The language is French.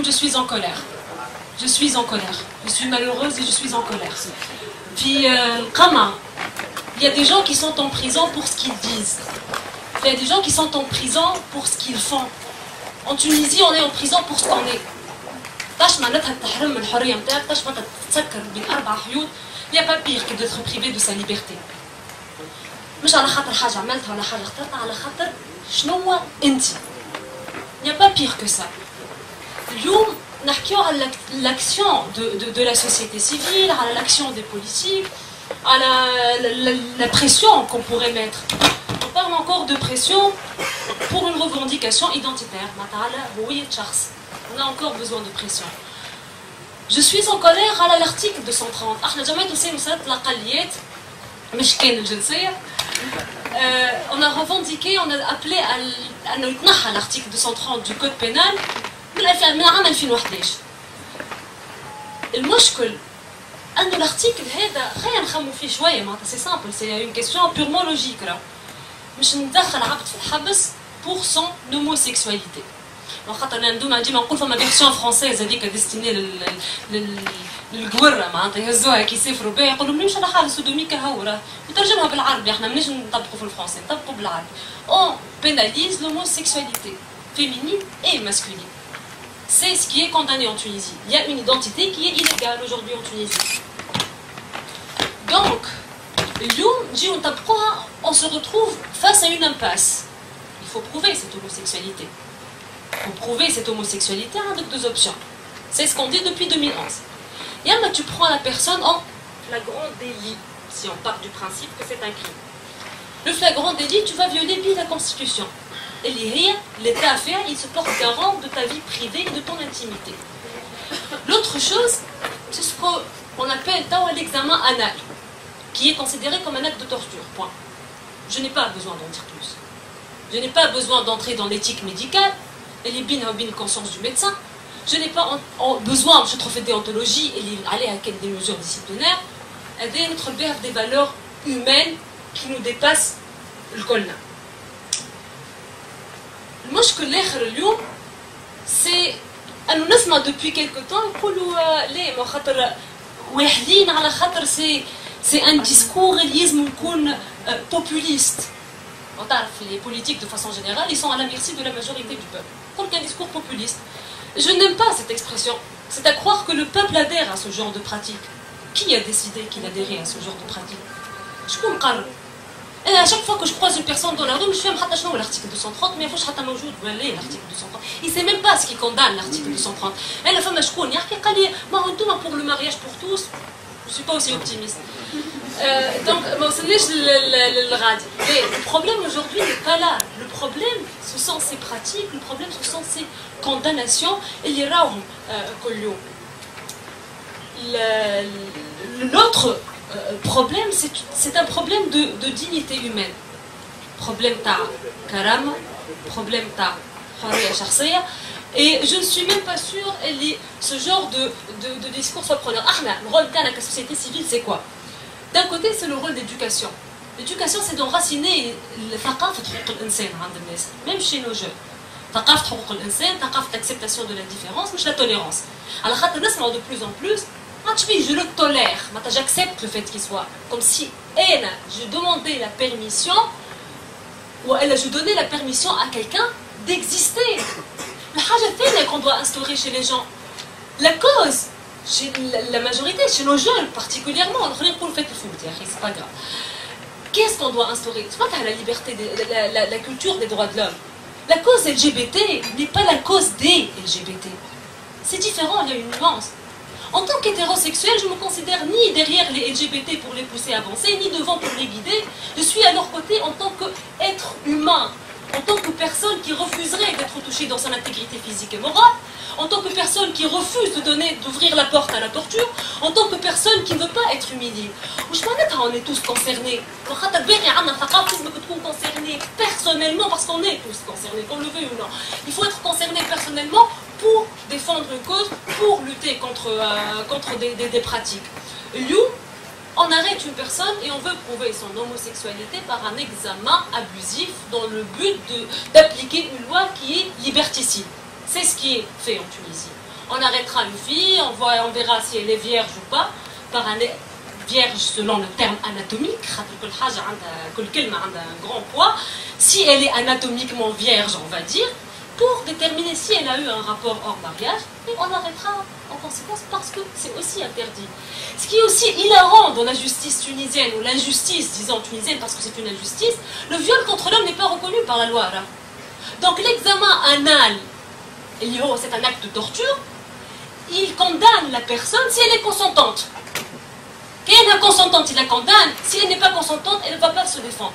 je suis en colère. Je suis en colère. Je suis malheureuse et je suis en colère. Puis, il y a des gens qui sont en prison pour ce qu'ils disent. Il y a des gens qui sont en prison pour ce qu'ils font. En Tunisie, on est en prison pour ce qu'on est. Il n'y a pas pire que d'être privé de sa liberté. Il n'y a pas pire que ça. L'action de la société civile, l'action des politiques, à la pression qu'on pourrait mettre. On parle encore de pression pour une revendication identitaire. On a encore besoin de pression. Je suis en colère à l'article 230. On a revendiqué, on a appelé à l'article 230 du code pénal من عام 2011. المشكل أن الارتيكل هذا خلينا نخمو فيه شوية معناتها سي سامبل سي اون كيسيون بيرمون لوجيك راه مش ندخل عبد في الحبس بور سون هوموسيكسواليتي خاطر انا ديما نقول فما فيرسيون فرونسيز هذيك ديستيني للقوره معناتها يهزوها كي يسافروا بها يقولوا لهم مش على حال سودومي كهو راه يترجمها بالعربي احنا مانيش نطبقوا في الفرنسي نطبقوا بالعربي اون بيناليز l'homosexualité féminine et masculine. C'est ce qui est condamné en Tunisie. Il y a une identité qui est illégale aujourd'hui en Tunisie. Donc, on se retrouve face à une impasse. Il faut prouver cette homosexualité. Pour prouver cette homosexualité, on a deux options. C'est ce qu'on dit depuis 2011. Et là, tu prends la personne en flagrant délit, si on part du principe que c'est un crime. Le flagrant délit, tu vas violer la Constitution. Et l'État à faire, il se porte garant de ta vie privée et de ton intimité. L'autre chose, c'est ce qu'on appelle l'examen anal, qui est considéré comme un acte de torture. Point. Je n'ai pas besoin d'en dire plus. Je n'ai pas besoin d'entrer dans l'éthique médicale, et les bin conscience du médecin. Je n'ai pas besoin de trouver des déontologie et aller à des mesures disciplinaires, et des valeurs humaines qui nous dépassent le colna. المشكل الاخر اليوم سي انه نسمع depuis quelque temps يقولوا ليه ما خاطر واحدين على خاطر سي ان ديسكور اللي لازم يكون populiste. On تعرف les politiques de façon générale ils sont à la merci de la majorité du peuple. Donc un discours populiste. Je n'aime pas cette expression. C'est à croire que le peuple adhère à ce genre de pratique. Qui a décidé qu'il adhérait à ce genre de pratique? Je comprends. Et à chaque fois que je croise une personne dans la rue, je fais l'article 230, mais il faut que je fasse l'article 230. Il ne sait même pas ce qui condamne l'article 230. Et la femme, je connais, pour le mariage pour tous, je ne suis pas aussi optimiste. Donc, le problème aujourd'hui n'est pas là. Le problème, ce sont ces pratiques, le problème, ce sont ces condamnations. Et les raons, l'autre problème, c'est un problème de dignité humaine. Problème ta karama, problème ta hariya shakhsiya. Et je ne suis même pas sûre que ce genre de discours soit preneur. Le rôle de la société civile, c'est quoi? D'un côté, c'est le rôle d'éducation. L'éducation, c'est d'enraciner même chez nos jeunes. L'acceptation de la différence, mais la tolérance. Alors, de plus en plus, je le tolère, j'accepte le fait qu'il soit. Comme si je demandais la permission, ou je donnais la permission à quelqu'un d'exister. La chose qu'on doit instaurer chez les gens. La cause, chez la majorité, chez nos jeunes particulièrement, c'est pas grave. Qu'est-ce qu'on doit instaurer? C'est pas la liberté, la culture des droits de l'homme. La cause LGBT n'est pas la cause des LGBT. C'est différent, il y a une nuance. En tant qu'hétérosexuel, je ne me considère ni derrière les LGBT pour les pousser à avancer, ni devant pour les guider. Je suis à leur côté en tant qu'être humain, en tant que personne qui refuserait d'être touchée dans son intégrité physique et morale, en tant que personne qui refuse d'ouvrir la porte à la torture, en tant que personne qui ne veut pas être humiliée. On est tous concernés. Concernés personnellement, parce qu'on est tous concernés, qu'on le veuille ou non. Il faut être concerné personnellement pour défendre une cause, pour lutter contre des pratiques. On arrête une personne et on veut prouver son homosexualité par un examen abusif dans le but d'appliquer une loi qui est liberticide. C'est ce qui est fait en Tunisie. On arrêtera une fille, on verra si elle est vierge ou pas, par un vierge selon le terme anatomique, un grand poids, si elle est anatomiquement vierge, on va dire, pour déterminer si elle a eu un rapport hors mariage, et on arrêtera en conséquence parce que c'est aussi interdit. Ce qui est aussi hilarant dans la justice tunisienne, ou l'injustice, disons tunisienne parce que c'est une injustice, le viol contre l'homme n'est pas reconnu par la loi arabe. Donc l'examen anal, c'est un acte de torture, il condamne la personne si elle est consentante. Quand elle est consentante, il la condamne. Si elle n'est pas consentante, elle ne va pas se défendre.